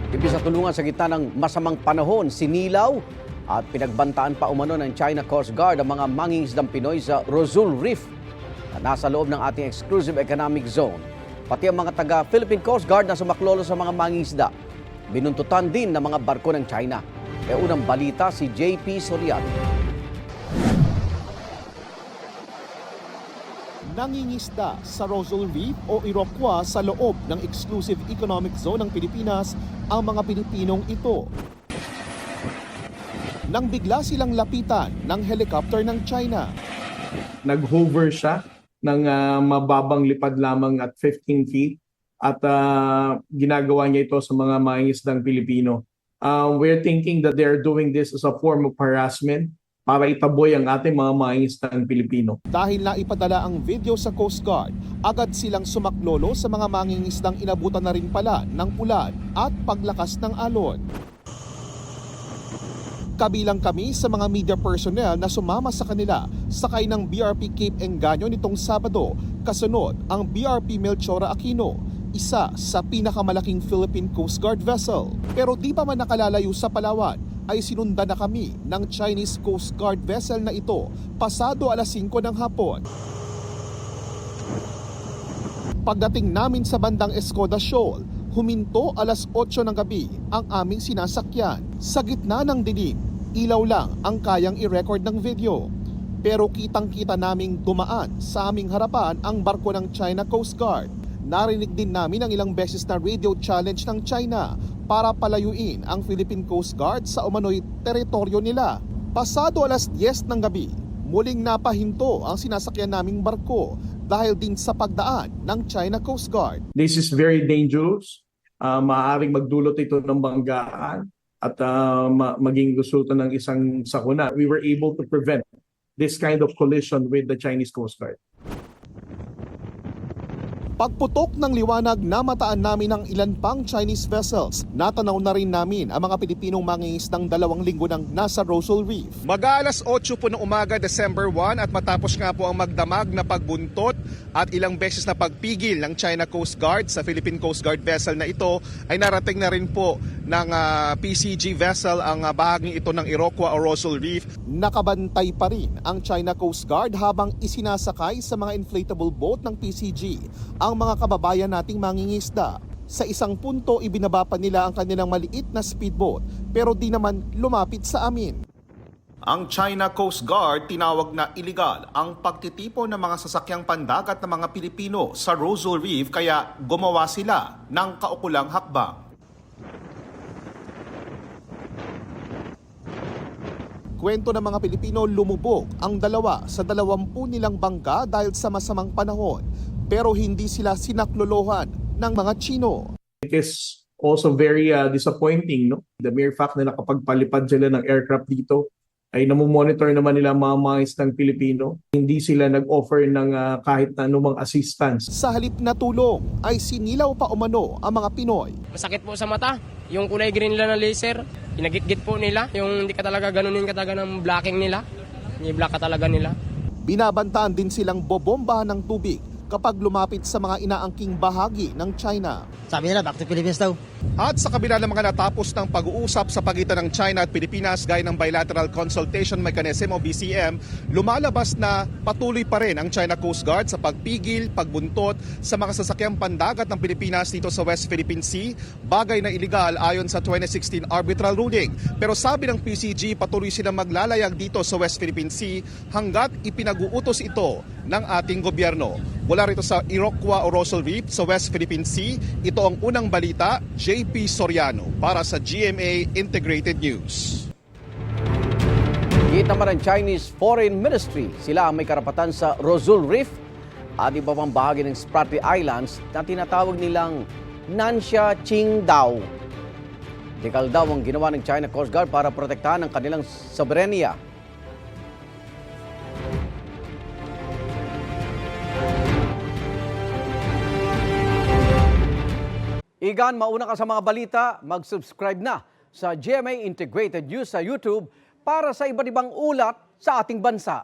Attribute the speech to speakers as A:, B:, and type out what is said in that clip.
A: Ibig sa tulungan sa gitna ng masamang panahon, sinilaw at pinagbantaan pa umano ng China Coast Guard ang mga mangingisdang Pinoy sa Rosul Reef na nasa loob ng ating exclusive economic zone. Pati ang mga taga-Philippine Coast Guard na sumaklolo sa mga mangingisda. Binuntutan din ng mga barko ng China. Unang balita si JP Soriano.
B: Nangingisda sa Rosul Reef o Iroquois sa loob ng exclusive economic zone ng Pilipinas ang mga Pilipinong ito. Nang bigla silang lapitan ng helicopter ng China.
C: Nag-hover siya ng mababang lipad lamang at 15 feet at ginagawa niya ito sa mga mangingisdang Pilipino. We're thinking that they're doing this as a form of harassment para itaboy ang ating mga mangingisdang Pilipino.
B: Dahil naipadala ang video sa Coast Guard, agad silang sumaklolo sa mga mangingisdang inabutan na rin pala ng ulan at paglakas ng alon. Kabilang kami sa mga media personnel na sumama sa kanila sakay ng BRP Cape Engaño nitong Sabado, kasunod ang BRP Melchora Aquino, isa sa pinakamalaking Philippine Coast Guard vessel. Pero di pa man nakalalayo sa Palawan, ay sinundan na kami ng Chinese Coast Guard vessel na ito pasado alas 5 ng hapon. Pagdating namin sa bandang Escoda Shoal, huminto alas 8 ng gabi ang aming sinasakyan. Sa gitna ng dilim, ilaw lang ang kayang i-record ng video. Pero kitang-kita naming dumaan sa aming harapan ang barko ng China Coast Guard. Narinig din namin ang ilang beses na radio challenge ng China para palayuin ang Philippine Coast Guard sa umano'y teritoryo nila. Pasado alas 10 ng gabi, muling napahinto ang sinasakyan naming barko dahil din sa pagdaan ng China Coast Guard.
C: This is very dangerous. Maaaring magdulot ito ng banggaan at maging resulta ng isang sakuna. We were able to prevent this kind of collision with the Chinese Coast Guard.
B: Pagputok ng liwanag, namataan namin ang ilan pang Chinese vessels. Natanaw na rin namin ang mga Pilipinong mangingisdang 2 linggo nang nasa Rosul Reef.
D: Mag-aalas 8 po ng umaga, December 1 at matapos nga po ang magdamag na pagbuntot at ilang beses na pagpigil ng China Coast Guard sa Philippine Coast Guard vessel na ito, ay narating na rin po ng PCG vessel ang bahaging ito ng Iroquois o Rosul Reef.
B: Nakabantay pa rin ang China Coast Guard habang isinasakay sa mga inflatable boat ng PCG ang mga kababayan nating mangingisda. Sa isang punto, ibinaba pa nila ang kanilang maliit na speedboat pero di naman lumapit sa amin.
D: Ang China Coast Guard tinawag na iligal ang pagtitipon ng mga sasakyang pandagat ng mga Pilipino sa Rosul Reef kaya gumawa sila ng kaukulang hakbang.
B: Kwento ng mga Pilipino, lumubog ang 2 sa 20 nilang bangka dahil sa masamang panahon. Pero hindi sila sinaklolohan ng mga Chino.
C: It is also very disappointing, no? The mere fact na nakapagpalipad sila ng aircraft dito ay namomonitor naman nila mga mangingisdang Pilipino. Hindi sila nag-offer ng kahit na anumang assistance.
B: Sa halip na tulong ay sinilaw pa umano ang mga Pinoy.
E: Masakit po sa mata, yung kulay green nila ng laser, inagit-git po nila, yung hindi ka talaga ganunin ka talaga ng blocking nila, i-block ka talaga nila.
B: Binabantaan din silang bobombahan ng tubig kapag lumapit sa mga inaangking bahagi ng China.
F: Sabi nila, back to Philippines daw.
D: At sa kabila ng mga natapos ng pag-uusap sa pagitan ng China at Pilipinas gaya ng Bilateral Consultation Mechanism o BCM, lumalabas na patuloy pa rin ang China Coast Guard sa pagpigil, pagbuntot sa mga sasakyang pandagat ng Pilipinas dito sa West Philippine Sea, bagay na iligal ayon sa 2016 arbitral ruling. Pero sabi ng PCG, patuloy silang maglalayag dito sa West Philippine Sea hanggat ipinag-uutos ito ng ating gobyerno. Mula rito sa Iroquois o Rosul Reef sa West Philippine Sea, ito ang unang balita, JP Soriano para sa GMA Integrated News.
A: Higit naman ang Chinese Foreign Ministry. Sila ang may karapatan sa Rosul Reef at iba pang bahagi ng Spratly Islands na tinatawag nilang Nansha Qingdao. Dekal daw ang ginawa ng China Coast Guard para protektahan ang kanilang soberenya. Igan, mauna ka sa mga balita, mag-subscribe na sa GMA Integrated News sa YouTube para sa iba't ibang ulat sa ating bansa.